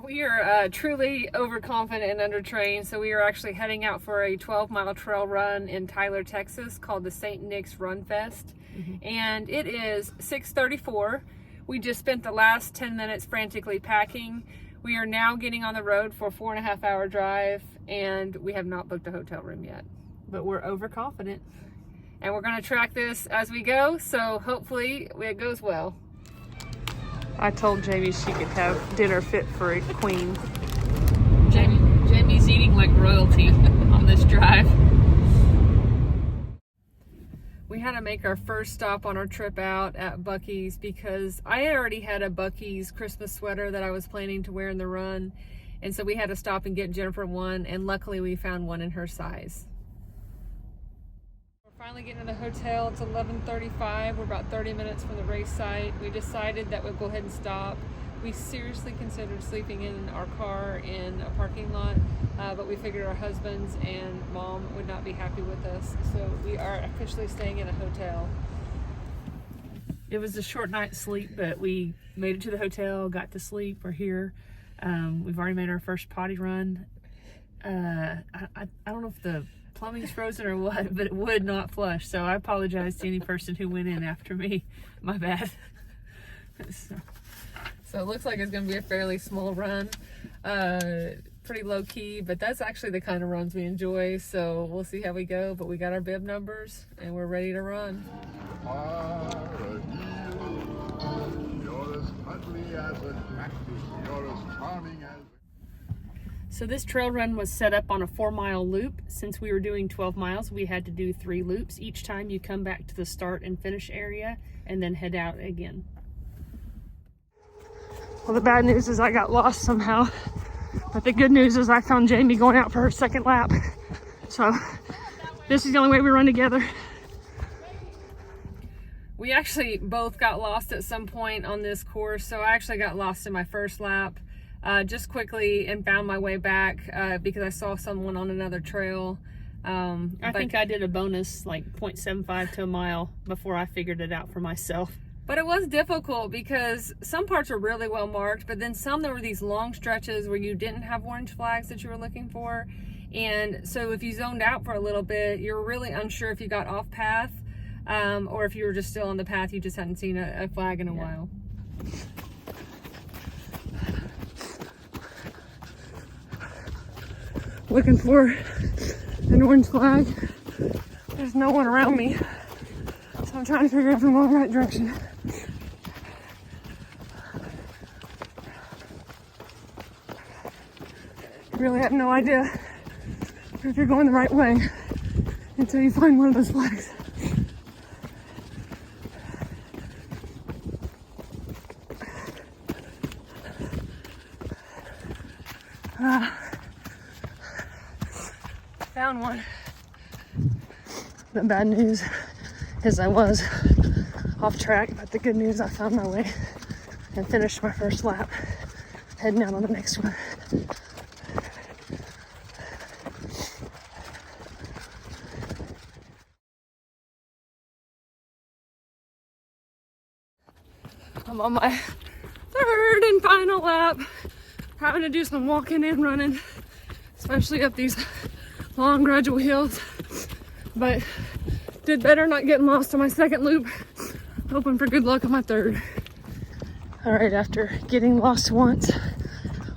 We are truly overconfident and undertrained, so we are actually heading out for a 12-mile trail run in Tyler, Texas called the St. Nick's Run Fest. And it is 6:34. We just spent the last 10 minutes frantically packing. We are now getting on the road for a 4.5-hour drive, and we have not booked a hotel room yet. But we're overconfident. And we're going to track this as we go, so hopefully it goes well. I told Jamie she could have dinner fit for a queen. Jamie's eating like royalty on this drive. We had to make our first stop on our trip out at Buc-ee's because I had already had a Buc-ee's Christmas sweater that I was planning to wear in the run. And so we had to stop and get Jennifer one, and luckily we found one in her size. We're finally getting to the hotel. It's 11:35. We're about 30 minutes from the race site. We decided that we'd go ahead and stop. We seriously considered sleeping in our car in a parking lot, but we figured our husbands and mom would not be happy with us, so we are officially staying in a hotel. It was a short night's sleep, but we made it to the hotel, got to sleep. We're here. We've already made our first potty run. I don't know if the plumbing's frozen or what, but it would not flush, so I apologize to any person who went in after me. My bad. So it looks like it's going to be a fairly small run, pretty low key, but that's actually the kind of runs we enjoy, so we'll see how we go. But we got our bib numbers and we're ready to run. So this trail run was set up on a 4-mile loop. Since we were doing 12 miles, we had to do 3 loops. Each time you come back to the start and finish area and then head out again. Well, the bad news is I got lost somehow, but the good news is I found Jamie going out for her second lap. So this is the only way we run together. We actually both got lost at some point on this course, so I actually got lost in my first lap just quickly and found my way back because I saw someone on another trail. I think I did a bonus like 0.75 to a mile before I figured it out for myself. But it was difficult because some parts were really well marked, but then some there were these long stretches where you didn't have orange flags that you were looking for. And so if you zoned out for a little bit, you're really unsure if you got off path or if you were just still on the path, you just hadn't seen a flag in a while. Looking for an orange flag. There's no one around me, so I'm trying to figure out if I'm going the right direction. Really have no idea if you're going the right way until you find one of those flags. Found one. The bad news is I was off track, but the good news, I found my way and finished my first lap, heading out on the next one. I'm on my third and final lap, having to do some walking and running, especially up these long gradual hills, but did better not getting lost on my second loop. Hoping for good luck on my third. All right, after getting lost once,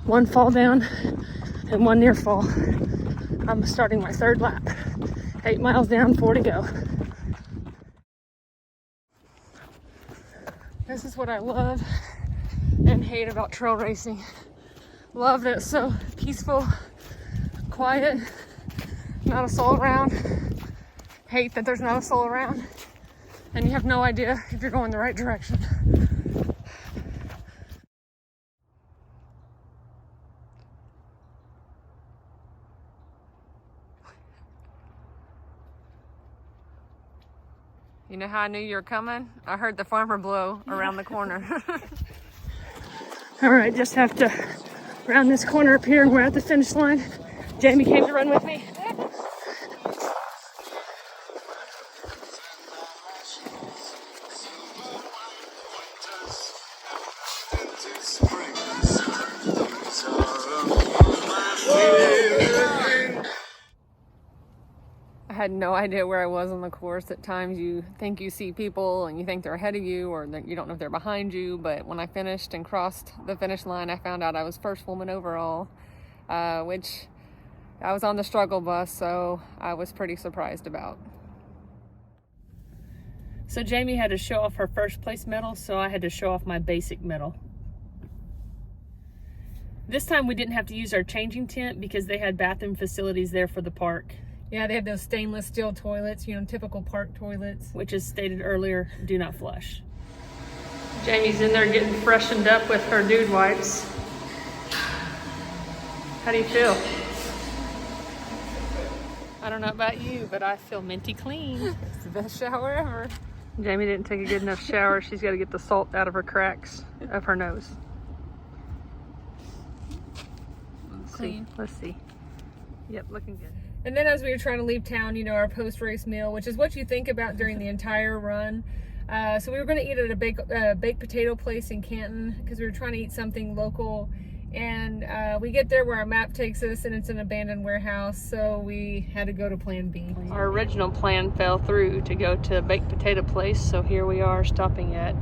1 fall down and 1 near fall, I'm starting my third lap. 8 miles down, 4 to go. This is what I love and hate about trail racing. Love that it's so peaceful, quiet, not a soul around. Hate that there's not a soul around and you have no idea if you're going the right direction. You know how I knew you were coming? I heard the farmer blow around the corner. All right, just have to round this corner up here and we're at the finish line. Jamie came to run with me. had no idea where I was on the course. At times you think you see people and you think they're ahead of you, or that you don't know if they're behind you. But when I finished and crossed the finish line, I found out I was first woman overall, which I was on the struggle bus, so I was pretty surprised about. So Jamie had to show off her first place medal, so I had to show off my basic medal. This time we didn't have to use our changing tent because they had bathroom facilities there for the park. Yeah, they have those stainless steel toilets, you know, typical park toilets. Which, as stated earlier, do not flush. Jamie's in there getting freshened up with her dude wipes. How do you feel? I don't know about you, but I feel minty clean. It's the best shower ever. Jamie didn't take a good enough shower. She's got to get the salt out of her cracks of her nose. Clean. Let's see. Yep, looking good. And then as we were trying to leave town, you know, our post-race meal, which is what you think about during the entire run. So we were going to eat at a baked potato place in Canton because we were trying to eat something local. And we get there where our map takes us, and it's an abandoned warehouse, so we had to go to Plan B. Our original plan fell through to go to a baked potato place, so here we are stopping at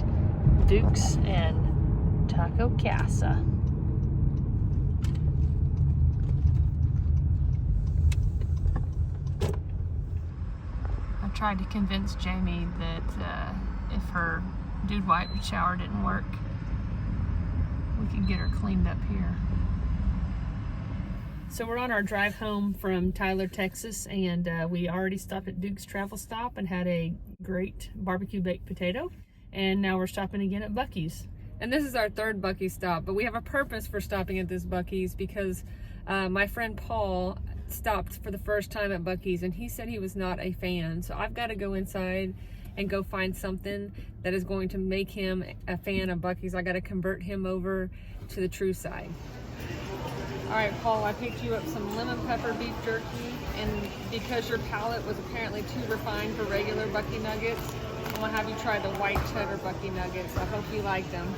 Duke's and Taco Casa. I tried to convince Jamie that if her dude wipe shower didn't work, we could get her cleaned up here. So we're on our drive home from Tyler, Texas, and we already stopped at Duke's Travel Stop and had a great barbecue baked potato. And now we're stopping again at Buc-ee's. And this is our third Buc-ee's stop, but we have a purpose for stopping at this Buc-ee's because my friend Paul stopped for the first time at Buc-ee's and he said he was not a fan. So I've got to go inside and go find something that is going to make him a fan of Buc-ee's. I got to convert him over to the true side. All right, Paul, I picked you up some lemon pepper beef jerky, and because your palate was apparently too refined for regular Buc-ee nuggets, I'm gonna have you try the white cheddar Buc-ee nuggets. I hope you like them.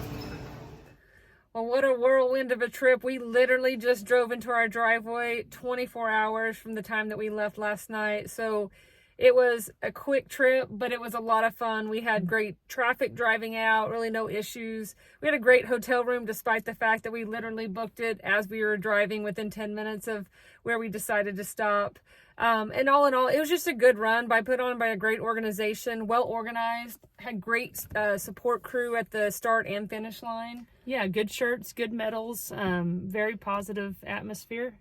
Well, what a whirlwind of a trip. We literally just drove into our driveway 24 hours from the time that we left last night. So it was a quick trip, but it was a lot of fun. We had great traffic driving out, really no issues. We had a great hotel room despite the fact that we literally booked it as we were driving within 10 minutes of where we decided to stop. And all in all, it was just a good run put on by a great organization, well organized, had great support crew at the start and finish line. Yeah, good shirts, good medals, very positive atmosphere.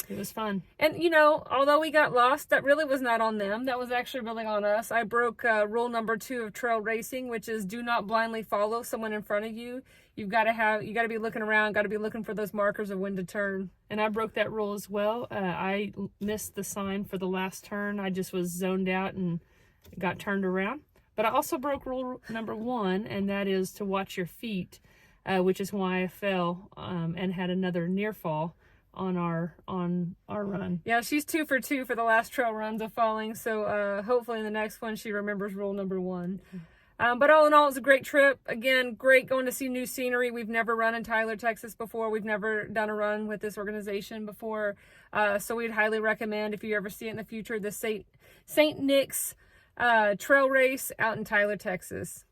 It was fun. And, you know, although we got lost, that really was not on them. That was actually really on us. I broke rule number 2 of trail racing, which is do not blindly follow someone in front of you. You got to be looking around, got to be looking for those markers of when to turn. And I broke that rule as well. I missed the sign for the last turn. I just was zoned out and got turned around. But I also broke rule number 1, and that is to watch your feet, which is why I fell and had another near fall on our run. Yeah, she's 2 for 2 for the last trail runs of falling. So hopefully in the next one she remembers rule number 1. But all in all, it was a great trip. Again, great going to see new scenery. We've never run in Tyler, Texas before. We've never done a run with this organization before. So we'd highly recommend, if you ever see it in the future, the St. Nick's trail race out in Tyler, Texas.